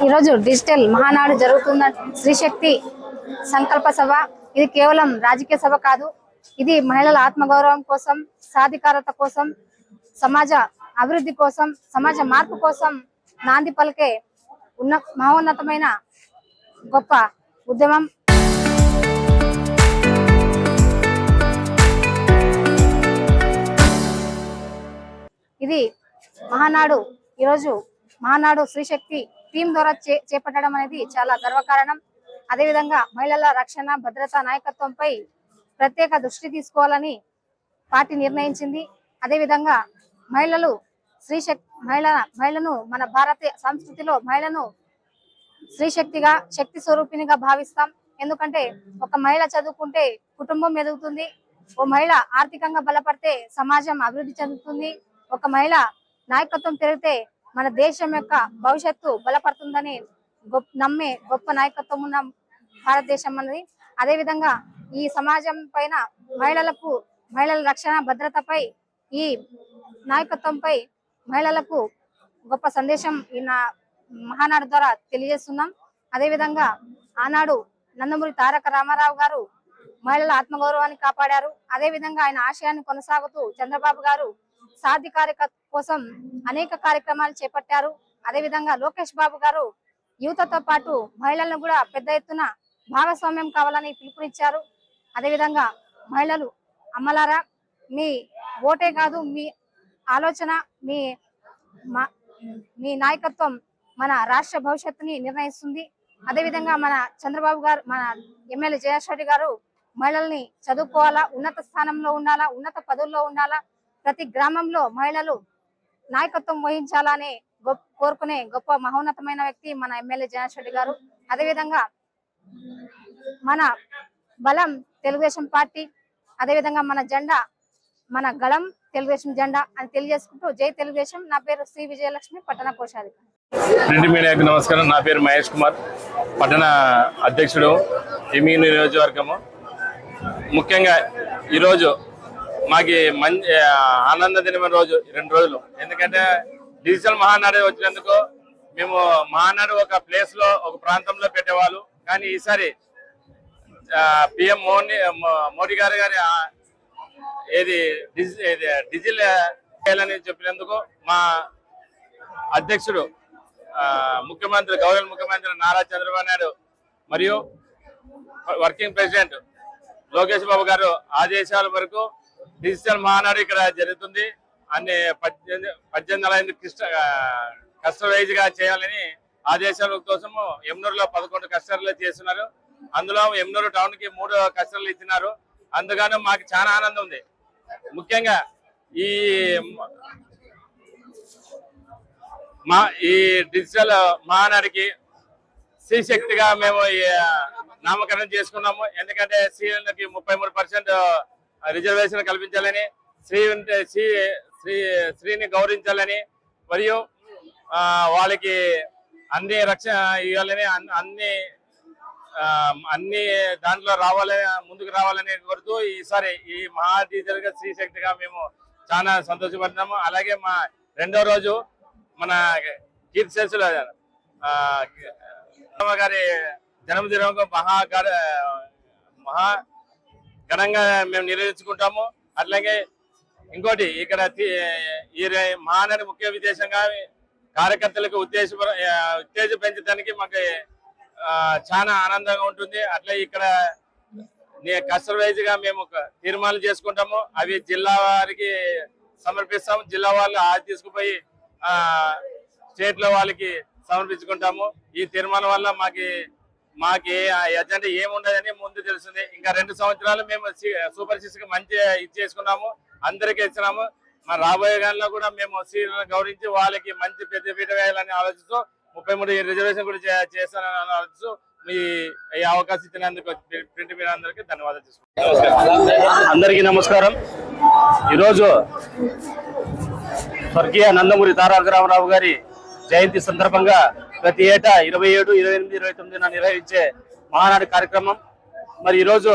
ఈరోజు డిజిటల్ మహానాడు జరుగుతున్న శ్రీశక్తి సంకల్ప సభ. ఇది కేవలం రాజకీయ సభ కాదు, ఇది మహిళల ఆత్మగౌరవం కోసం, సాధికారత కోసం, సమాజ అభివృద్ధి కోసం, సమాజ మార్పు కోసం నాంది పలికే మహోన్నతమైన గొప్ప ఉద్యమం. ఇది మహానాడు. ఈరోజు మహానాడు శ్రీశక్తి టీం ద్వారా చేపట్టడం అనేది చాలా గర్వకారణం. అదేవిధంగా మహిళల రక్షణ, భద్రత, నాయకత్వంపై ప్రత్యేక దృష్టి తీసుకోవాలని పార్టీ నిర్ణయించింది. అదేవిధంగా మహిళను మన భారతీయ సంస్కృతిలో మహిళను శ్రీశక్తిగా, శక్తి స్వరూపిణిగా భావిస్తాం. ఎందుకంటే ఒక మహిళ చదువుకుంటే కుటుంబం ఎదుగుతుంది, ఓ మహిళ ఆర్థికంగా బలపడితే సమాజం అభివృద్ధి చెందుతుంది, ఒక మహిళ నాయకత్వం పెరిగితే మన దేశం యొక్క భవిష్యత్తు బలపడుతుందని నమ్మే గొప్ప నాయకత్వం ఉన్న భారతదేశం అన్నది. అదేవిధంగా ఈ సమాజం పైన మహిళల రక్షణ, భద్రతపై, ఈ నాయకత్వంపై మహిళలకు గొప్ప సందేశం ఈ మహానాడు ద్వారా తెలియజేస్తున్నాం. అదేవిధంగా ఆనాడు నందమూరి తారక రామారావు గారు మహిళల ఆత్మగౌరవాన్ని కాపాడారు. అదేవిధంగా ఆయన ఆశయాన్ని కొనసాగుతూ చంద్రబాబు గారు సాధికారిక కోసం అనేక కార్యక్రమాలు చేపట్టారు. అదేవిధంగా లోకేష్ బాబు గారు యువతతో పాటు మహిళలను కూడా పెద్ద ఎత్తున భాగస్వామ్యం కావాలని పిలుపునిచ్చారు. అదేవిధంగా మహిళలు అమ్మలారా, మీ ఓటే కాదు, మీ ఆలోచన, మీ నాయకత్వం మన రాష్ట్ర భవిష్యత్తుని నిర్ణయిస్తుంది. అదేవిధంగా మన చంద్రబాబు గారు, మన ఎమ్మెల్యే జయేష్ రెడ్డి గారు మహిళల్ని చదువుకోవాలా, ఉన్నత స్థానంలో ఉండాలా, ఉన్నత పదవుల్లో ఉండాలా, ప్రతి గ్రామంలో మహిళలు నాయకత్వం వహించాలని కోరుకునే గొప్ప మహోన్నతమైన వ్యక్తి మన ఎమ్మెల్యే జయేష్ రెడ్డి గారు. అదేవిధంగా మన బలం తెలుగుదేశం పార్టీ, అదేవిధంగా మన జెండా, మన గళం తెలుగుదేశం జెండా అని తెలియజేసుకుంటూ జై తెలుగుదేశం. నా పేరు శ్రీ విజయలక్ష్మి, పట్టణ కోశాధికారి. ప్రింట్ మీడియాకు నమస్కారం. నా పేరు మహేష్ కుమార్, పట్టణ అధ్యక్షుడు, ఎమ్మి నియోజకవర్గము. ముఖ్యంగా ఈరోజు మాకి మంచి ఆనంద దినమైన రోజు, 2 రోజులు. ఎందుకంటే డిజిటల్ మహానాడు వచ్చినందుకు మేము మహానాడు ఒక ప్లేస్ లో, ఒక ప్రాంతంలో పెట్టేవాళ్ళు, కానీ ఈసారి పిఎం మోడీ గారి డిజిటల్ చేయాలని చెప్పినందుకు మా అధ్యక్షుడు ముఖ్యమంత్రి, గౌరవ ముఖ్యమంత్రి నారా చంద్రబాబు నాయుడు మరియు వర్కింగ్ ప్రెసిడెంట్ లోకేష్ బాబు గారు ఆదేశాల వరకు డిజిటల్ మహానాడు ఇక్కడ జరుగుతుంది. అన్ని 18 క్లస్టర్ వైజ్ గా చేయాలని ఆదేశాల కోసము ఎమ్నూరులో 11 క్లస్టర్లు చేస్తున్నారు. అందులో ఎమ్నూరు టౌన్ కి 3 క్లస్టర్లు ఇచ్చినారు. అందుకని మాకు చాలా ఆనందం ఉంది. ముఖ్యంగా ఈ డిజిటల్ మహానాడికి శ్రీశక్తిగా మేము నామకరణం చేసుకున్నాము. ఎందుకంటే స్త్రీలకి 33% రిజర్వేషన్ కల్పించాలని, స్త్రీని గౌరవించాలని, మరియు వాళ్ళకి అన్ని రక్షణ ఇవ్వాలని, అన్ని దాంట్లో ముందుకు రావాలని కోరుతూ ఈసారి ఈ మహాడిజిటల్గా శ్రీశక్తిగా మేము చాలా సంతోషపడుతున్నాము. అలాగే మా 2వ రోజు మన కీర్తిశేషుల గారి జన్మదినం మహా ఘనంగా మేము నిర్వహించుకుంటాము. అట్లాగే ఇంకోటి, ఇక్కడ ఈ మహానాడు ముఖ్య ఉద్దేశంగా కార్యకర్తలకు ఉత్తేజం పెంచడానికి మాకు చాలా ఆనందంగా ఉంటుంది. అట్లా ఇక్కడ క్లస్టర్ వైజ్ గా మేము తీర్మానాలు చేసుకుంటాము. అవి జిల్లా వారికి సమర్పిస్తాము. జిల్లా వాళ్ళు తీసుకుపోయి స్టేట్ లో వాళ్ళకి సమర్పించుకుంటాము. ఈ తీర్మానం వల్ల మాకి ఎజెండా ఏముండదని ముందు తెలుస్తుంది. ఇంకా 2 సంవత్సరాలు మేము సూపర్ 6 మంచి ఇచ్చేసుకున్నాము, అందరికీ ఇచ్చినాము. మరి రాబోయే కాలంలో కూడా మేము సీనియర్లను గౌరవించి వాళ్ళకి మంచి పెద్దపీట వేయాలని ఆలోచిస్తూ 33 రిజర్వేషన్ కూడా చేస్తానని ఆలోచిస్తూ ఈ అవకాశం ఇచ్చినందుకు ప్రింట్ మీడియా అందరికీ ధన్యవాదాలు చేసుకుంటాం. అందరికీ నమస్కారం. ఈరోజు స్వర్గీయ నందమూరి తారక రామారావు గారి జయంతి సందర్భంగా ప్రతి ఏటా 27, 28, 29 నిర్వహించే మహానాడు కార్యక్రమం. మరి ఈరోజు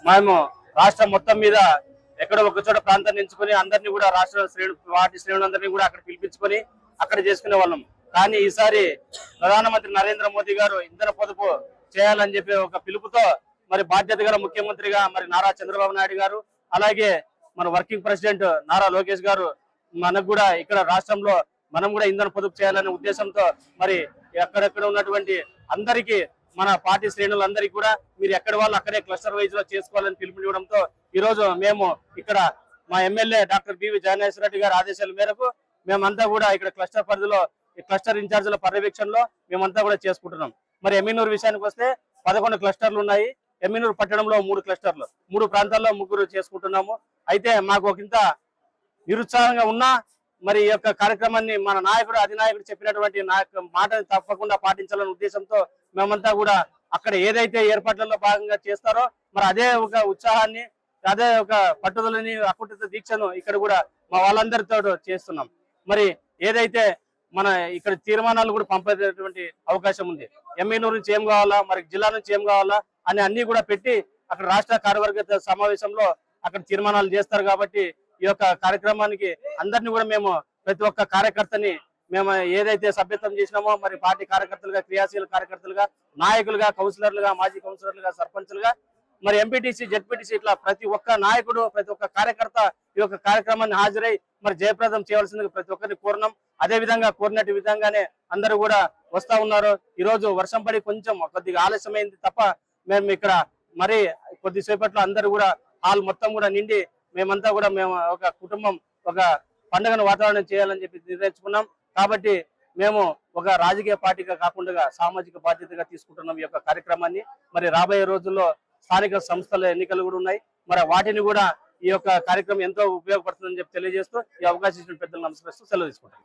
మేము రాష్ట్రం మొత్తం మీద ఎక్కడో ఒక చోట ప్రాంతాన్ని ఎంచుకొని అందరినీ కూడా రాష్ట్ర పార్టీ శ్రేణులందరినీ కూడా అక్కడ పిలిపించుకొని అక్కడ చేసుకునే వాళ్ళం. కానీ ఈసారి ప్రధానమంత్రి నరేంద్ర మోదీ గారు ఇంధన పొదుపు చేయాలని చెప్పి ఒక పిలుపుతో మరి బాధ్యత గల ముఖ్యమంత్రిగా మరి నారా చంద్రబాబు నాయుడు గారు, అలాగే మన వర్కింగ్ ప్రెసిడెంట్ నారా లోకేష్ గారు మనకు కూడా ఇక్కడ రాష్ట్రంలో మనం కూడా ఇంధన పొదుపు చేయాలనే ఉద్దేశంతో మరి ఎక్కడెక్కడ ఉన్నటువంటి అందరికీ మన పార్టీ శ్రేణులందరికీ కూడా మీరు ఎక్కడి వాళ్ళు అక్కడే క్లస్టర్ వైజ్ లో చేసుకోవాలని పిలుపునివ్వడంతో ఈ రోజు మేము ఇక్కడ మా MLA doctor BV Jaganmohan Reddy గారి ఆదేశాల మేరకు మేమంతా కూడా ఇక్కడ క్లస్టర్ పరిధిలో క్లస్టర్ ఇన్ఛార్జీల పర్యవేక్షణలో మేమంతా కూడా చేసుకుంటున్నాం. మరి ఎమ్మినూరు విషయానికి వస్తే 11 క్లస్టర్లు ఉన్నాయి. ఎమ్మినూరు పట్టణంలో 3 క్లస్టర్లు, 3 ప్రాంతాల్లో 3 చేసుకుంటున్నాము. అయితే మాకు ఒకంత నిరుత్సాహంగా ఉన్నా మరి ఈ యొక్క కార్యక్రమాన్ని మన నాయకుడు అధినాయకుడు చెప్పినటువంటి మాటని తప్పకుండా పాటించాలనే ఉద్దేశంతో మేమంతా కూడా అక్కడ ఏదైతే ఏర్పాట్లలో భాగంగా చేస్తారో మరి అదే ఒక ఉత్సాహాన్ని, అదే ఒక పట్టుదలని, అకుంఠిత దీక్షను ఇక్కడ కూడా మా వాళ్ళందరితో చేస్తున్నాం. మరి ఏదైతే మన ఇక్కడ తీర్మానాలు కూడా పంపేటటువంటి అవకాశం ఉంది. ఎమ్మెనూరు నుంచి ఏం కావాలా, మరి జిల్లా నుంచి ఏం కావాలా అని అన్ని కూడా పెట్టి అక్కడ రాష్ట్ర కార్యవర్గ సమావేశంలో అక్కడ తీర్మానాలు చేస్తారు. కాబట్టి ఈ యొక్క కార్యక్రమానికి అందరినీ కూడా మేము ప్రతి ఒక్క కార్యకర్తని మేము ఏదైతే సభ్యత్వం చేసినామో మరి పార్టీ కార్యకర్తలుగా, క్రియాశీల కార్యకర్తలుగా, నాయకులుగా, కౌన్సిలర్లుగా, మాజీ కౌన్సిలర్లుగా, సర్పంచులుగా, మరి ఎంపీటీసీ, జెడ్పీటీసీ ఇట్లా ప్రతి ఒక్క నాయకుడు, ప్రతి ఒక్క కార్యకర్త ఈ యొక్క కార్యక్రమాన్ని హాజరై మరి జయప్రదం చేయవలసిందిగా ప్రతి ఒక్కరిని కోరినాం. అదే విధంగా కోరినట్టు విధంగానే అందరూ కూడా వస్తా ఉన్నారు. ఈ రోజు వర్షం పడి కొంచెం కొద్దిగా ఆలస్యమైంది తప్ప మేము ఇక్కడ మరి కొద్దిసేపట్లో అందరూ కూడా హాల్ మొత్తం కూడా నిండి మేమంతా కూడా మేము ఒక కుటుంబం ఒక పండుగను వాతావరణం చేయాలని చెప్పి నిర్ణయించుకున్నాం. కాబట్టి మేము ఒక రాజకీయ పార్టీగా కాకుండా సామాజిక బాధ్యతగా తీసుకుంటున్నాం ఈ యొక్క కార్యక్రమాన్ని. మరి రాబోయే రోజుల్లో స్థానిక సంస్థల ఎన్నికలు కూడా ఉన్నాయి. మరి వాటిని కూడా ఈ యొక్క కార్యక్రమం ఎంతో ఉపయోగపడుతుందని చెప్పి తెలియజేస్తూ ఈ అవకాశం ఇచ్చిన పెద్దలు నమస్కరిస్తూ సెలవు తీసుకుంటాం.